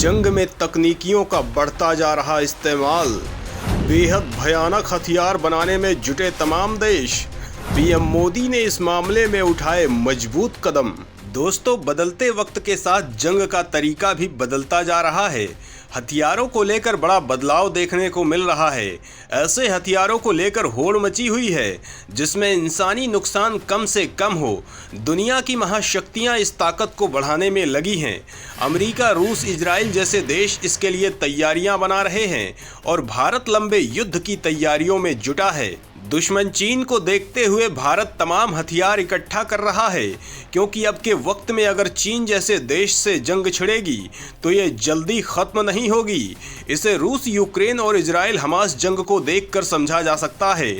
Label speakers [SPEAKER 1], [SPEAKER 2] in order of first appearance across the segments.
[SPEAKER 1] जंग में तकनीकियों का बढ़ता जा रहा इस्तेमाल, बेहद भयानक हथियार बनाने में जुटे तमाम देश। पीएम मोदी ने इस मामले में उठाए मजबूत कदम। दोस्तों, बदलते वक्त के साथ जंग का तरीका भी बदलता जा रहा है। हथियारों को लेकर बड़ा बदलाव देखने को मिल रहा है। ऐसे हथियारों को लेकर होड़ मची हुई है जिसमें इंसानी नुकसान कम से कम हो। दुनिया की महाशक्तियां इस ताकत को बढ़ाने में लगी हैं। अमेरिका, रूस, इजराइल जैसे देश इसके लिए तैयारियां बना रहे हैं और भारत लंबे युद्ध की तैयारियों में जुटा है। दुश्मन चीन को देखते हुए भारत तमाम हथियार इकट्ठा कर रहा है, क्योंकि अब के वक्त में अगर चीन जैसे देश से जंग छिड़ेगी तो ये जल्दी खत्म नहीं होगी। इसे रूस, यूक्रेन और इजराइल हमास जंग को देखकर समझा जा सकता है।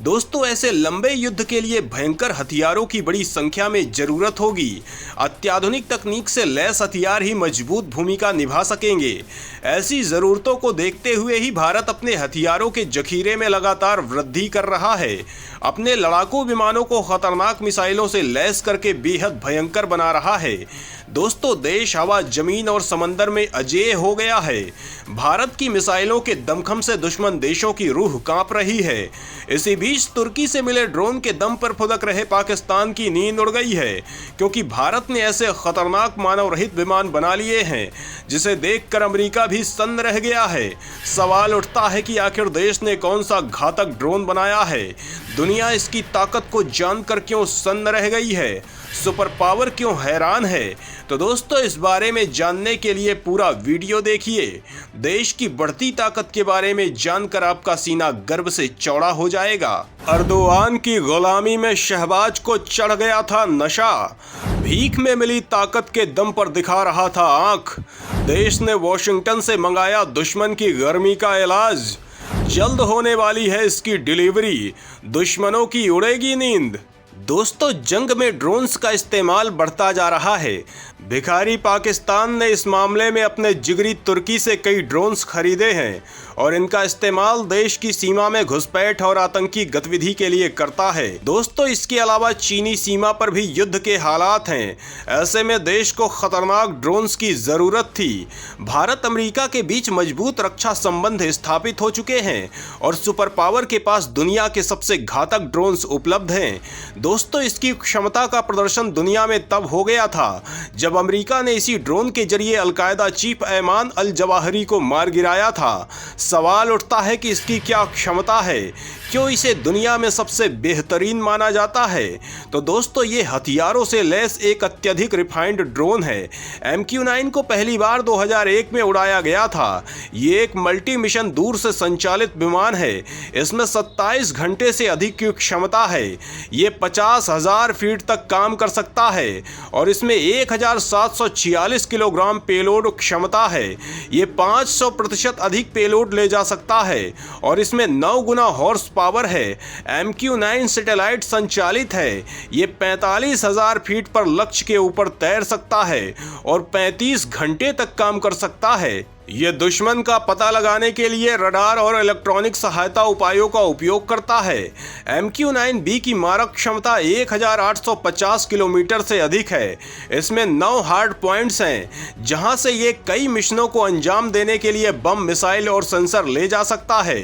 [SPEAKER 1] दोस्तों, ऐसे लंबे युद्ध के लिए भयंकर हथियारों की बड़ी संख्या में जरूरत होगी। अत्याधुनिक तकनीक से लैस हथियार ही मजबूत भूमिका निभा सकेंगे। ऐसी जरूरतों को देखते हुए ही भारत अपने हथियारों के जखीरे में लगातार वृद्धि कर रहा है। अपने लड़ाकू विमानों को खतरनाक मिसाइलों से लैस करके बेहद भयंकर बना रहा है। दोस्तों, देश हवा, जमीन और समंदर में अजेय हो गया है। भारत की मिसाइलों के दमखम से दुश्मन देशों की रूह कांप रही है। इसी बीच तुर्की से मिले ड्रोन के दम पर फुदक रहे पाकिस्तान की नींद उड़ गई है, क्योंकि भारत ने ऐसे खतरनाक मानव रहित विमान बना लिए हैं जिसे देखकर अमेरिका भी सन्न रह गया है। सवाल उठता है कि आखिर देश ने कौन सा घातक ड्रोन बनाया है? दुनिया इसकी ताकत को जानकर क्यों सन्न रह गई है? सुपर पावर क्यों हैरान है? तो दोस्तों, इस बारे में जानने के लिए पूरा वीडियो देखिए। देश की बढ़ती ताकत के बारे में जानकर आपका सीना गर्व से चौड़ा हो जाएगा। अर्दोआन की गुलामी में शहबाज को चढ़ गया था नशा। भीख में मिली ताकत के दम पर दिखा रहा था आंख। देश ने वॉशिंगटन से मंगाया दुश्मन की गर्मी का इलाज। जल्द होने वाली है इसकी डिलीवरी। दुश्मनों की उड़ेगी नींद। दोस्तों, जंग में ड्रोन्स का इस्तेमाल बढ़ता जा रहा है। भिखारी पाकिस्तान ने इस मामले में अपने जिगरी तुर्की से कई ड्रोन्स खरीदे हैं और इनका इस्तेमाल देश की सीमा में घुसपैठ और आतंकी गतिविधि के लिए करता है। दोस्तों, इसके अलावा चीनी सीमा पर भी युद्ध के हालात हैं। ऐसे में देश को खतरनाक ड्रोन्स की जरूरत थी। भारत अमेरिका के बीच मजबूत रक्षा संबंध स्थापित हो चुके हैं और सुपर पावर के पास दुनिया के सबसे घातक ड्रोन्स उपलब्ध हैं। दोस्तों, इसकी क्षमता का प्रदर्शन दुनिया में तब हो गया था जब अमेरिका ने इसी ड्रोन के जरिए Al Qaeda chief Ayman al Zawahiri को मार गिराया था। सवाल उठता है कि इसकी क्या क्षमता है? क्यों इसे दुनिया में सबसे बेहतरीन माना जाता है? तो दोस्तों, ये हथियारों से लैस एक अत्यधिक रिफाइंड ड्रोन है। MQ-9 को पहली बार 2001 में उड़ाया गया था। ये एक मल्टी मिशन दूर से संचालित विमान है। इसमें 27 घंटे से अधिक की क्षमता है। ये 50,000 फीट तक काम कर सकता है और इसमें 1746 किलोग्राम पेलोड क्षमता है। ये 500% अधिक पेलोड ले जा सकता है और इसमें 9 गुना हॉर्स पावर है। MQ-9 सैटेलाइट संचालित है। ये 45,000 फीट पर लक्ष्य के ऊपर तैर सकता है और 35 घंटे तक काम कर सकता है। ये दुश्मन का पता लगाने के लिए रडार और इलेक्ट्रॉनिक सहायता उपायों का उपयोग करता है। MQ-9B की मारक क्षमता 1850 किलोमीटर से अधिक है। इसमें 9 हार्ड पॉइंट्स हैं, जहां से ये कई मिशनों को अंजाम देने के लिए बम, मिसाइल और सेंसर ले जा सकता है।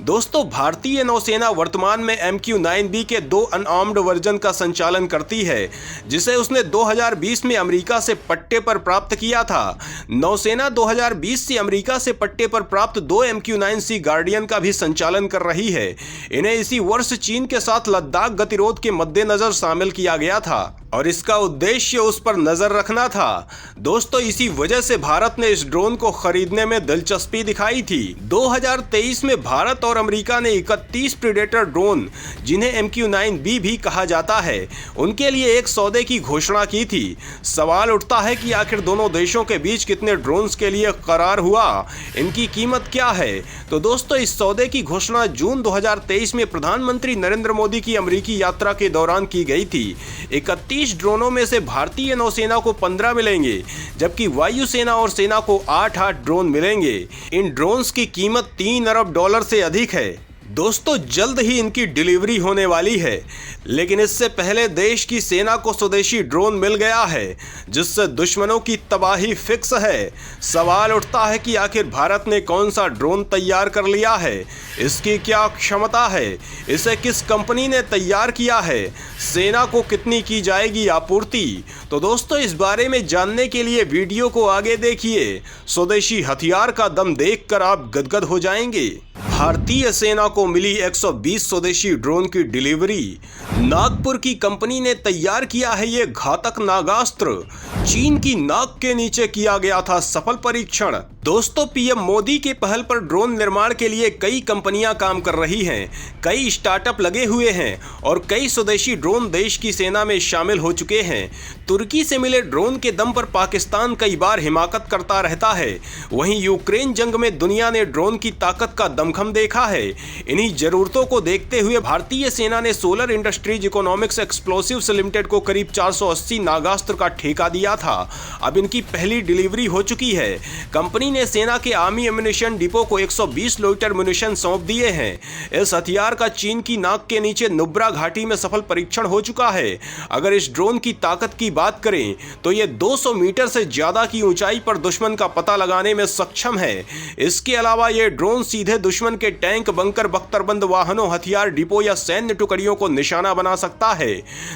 [SPEAKER 1] दोस्तों, भारतीय नौसेना वर्तमान में MQ-9B के 2 अनआर्म्ड वर्जन का संचालन करती है, जिसे उसने 2020 में अमेरिका से पट्टे पर प्राप्त किया था। नौसेना 2020 अमेरिका से पट्टे पर प्राप्त 2 MQ-9C गार्डियन का भी संचालन कर रही है। इन्हें इसी वर्ष चीन के साथ लद्दाख गतिरोध के मद्देनजर शामिल किया गया था और इसका उद्देश्य उस पर नजर रखना था। दोस्तों, इसी वजह से भारत ने इस ड्रोन को खरीदने में दिलचस्पी दिखाई थी। 2023 में भारत और अमेरिका ने 31 प्रीडेटर ड्रोन, जिन्हें MQ-9B भी कहा जाता है, उनके लिए एक सौदे की घोषणा की थी। सवाल उठता है कि आखिर दोनों देशों के बीच कितने ड्रोन्स के लिए करार हुआ, इनकी कीमत क्या है? तो दोस्तों, इस सौदे की घोषणा जून 2023 में प्रधानमंत्री नरेंद्र मोदी की अमेरिकी यात्रा के दौरान की गई थी। 31 ड्रोनों में से भारतीय नौसेना को 15 मिलेंगे, जबकि वायुसेना और सेना को 8 ड्रोन मिलेंगे। इन ड्रोन्स की कीमत $3 अरब से अधिक है। दोस्तों जल्द ही इनकी डिलीवरी होने वाली है, लेकिन इससे पहले देश की सेना को स्वदेशी ड्रोन मिल गया है जिससे दुश्मनों की तबाही फिक्स है। सवाल उठता है कि आखिर भारत ने कौन सा ड्रोन तैयार कर लिया है, इसकी क्या क्षमता है, इसे किस कंपनी ने तैयार किया है, सेना को कितनी की जाएगी आपूर्ति। तो दोस्तों इस बारे में जानने के लिए वीडियो को आगे देखिए। स्वदेशी हथियार का दम देखकर आप गदगद हो जाएंगे। भारतीय सेना को मिली 120 स्वदेशी ड्रोन की डिलीवरी। नागपुर की कंपनी ने तैयार किया है ये घातक नागास्त्र। चीन की नाक के नीचे किया गया था सफल परीक्षण। दोस्तों पीएम मोदी के पहल पर ड्रोन निर्माण के लिए कई कंपनियां काम कर रही हैं, कई स्टार्टअप लगे हुए हैं और कई स्वदेशी ड्रोन देश की सेना में शामिल हो चुके हैं। तुर्की से मिले ड्रोन के दम पर पाकिस्तान कई बार हिमाकत करता रहता है। वहीं यूक्रेन जंग में दुनिया ने ड्रोन की ताकत का दमखम देखा है। इन्हीं जरूरतों को देखते हुए भारतीय सेना ने solar industries economics explosives limited को करीब 480 नागास्त्र का ठेका दिया था। अब इनकी पहली डिलीवरी हो चुकी है। कंपनी ने सेना के आर्मी एम्युनिशन डिपो को 120 लोइटर म्यूनिशन सौंप दिए हैं। इस हथियार का चीन की नाक के नीचे नुब्रा घाटी में सफल परीक्षण हो चुका है। अगर इस ड्रोन की ताकत की बात करें तो यह 200 मीटर से ज्यादा की ऊंचाई पर दुश्मन का पता लगाने में सक्षम है। इसके अलावा यह ड्रोन सीधे दुश्मन के टैंक, बंकर, बख्तरबंद वाहनों, हथियार डिपो या सैन्य टुकड़ियों को निशाना बना सकता है।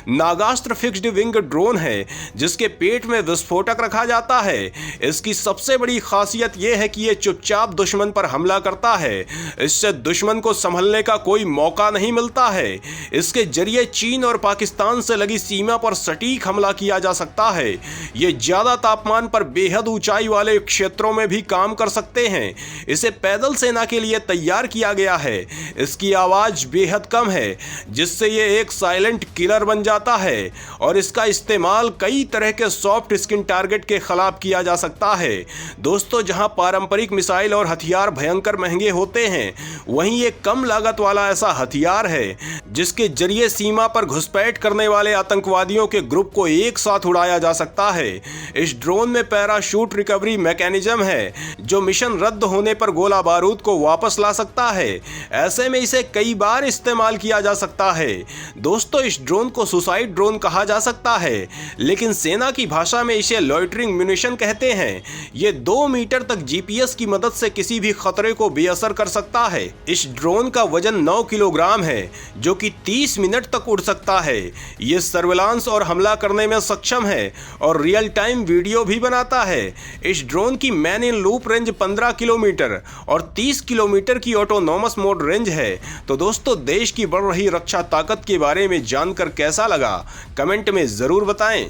[SPEAKER 1] नागास्त्र फिक्स्ड विंग ड्रोन है जिसके पेट में विस्फोटक रखा जाता है। इसकी सबसे बड़ी खासियत यह है कि यह चुपचाप दुश्मन पर हमला करता है। इससे दुश्मन को संभलने का कोई मौका नहीं मिलता है। इसके जरिए चीन और पाकिस्तान से लगी सीमा पर सटीक हमला किया जा सकता है। यह ज्यादा तापमान पर बेहद ऊंचाई वाले क्षेत्रों में भी काम कर सकते हैं। इसे पैदल सेना के लिए तैयार किया गया है। इसकी आवाज बेहद कम है जिससे यह एक साइलेंट किलर बन जाता है और इसका इस्तेमाल कई तरह के सॉफ्ट स्किन टारगेट के खिलाफ किया जा सकता है। दोस्तों जहां पारंपरिक मिसाइल और हथियार भयंकर महंगे होते हैं, वहीं एक कम लागत वाला ऐसा हथियार है जिसके जरिए सीमा पर घुसपैठ करने वाले आतंकवादियों के ग्रुप को एक साथ उड़ाया जा सकता है। इस ड्रोन में पैराशूट रिकवरी मैकेनिज्म है जो मिशन रद्द होने पर गोला बारूद को वापस ला सकता है। ऐसे में इसे कई बार इस्तेमाल किया जा सकता है। दोस्तों इस ड्रोन को सुसाइड ड्रोन कहा जा सकता है, लेकिन सेना की भाषा में इसे लॉइटरिंग म्यूनिशन कहते हैं। यह 2 मीटर तक जीपीएस की मदद से किसी भी खतरे को बेअसर कर सकता है। इस ड्रोन का वजन 9 किलोग्राम है जो कि 30 मिनट तक उड़ सकता है। यह सर्विलांस और हमला करने में सक्षम है और रियल टाइम वीडियो भी बनाता है। इस ड्रोन की man in loop range 15 kilometre और 30 किलोमीटर की ऑटोनॉमस मोड रेंज है। तो दोस्तों देश की बढ़ रही रक्षा ताकत के बारे में जानकर कैसा लगा, कमेंट में जरूर बताएं।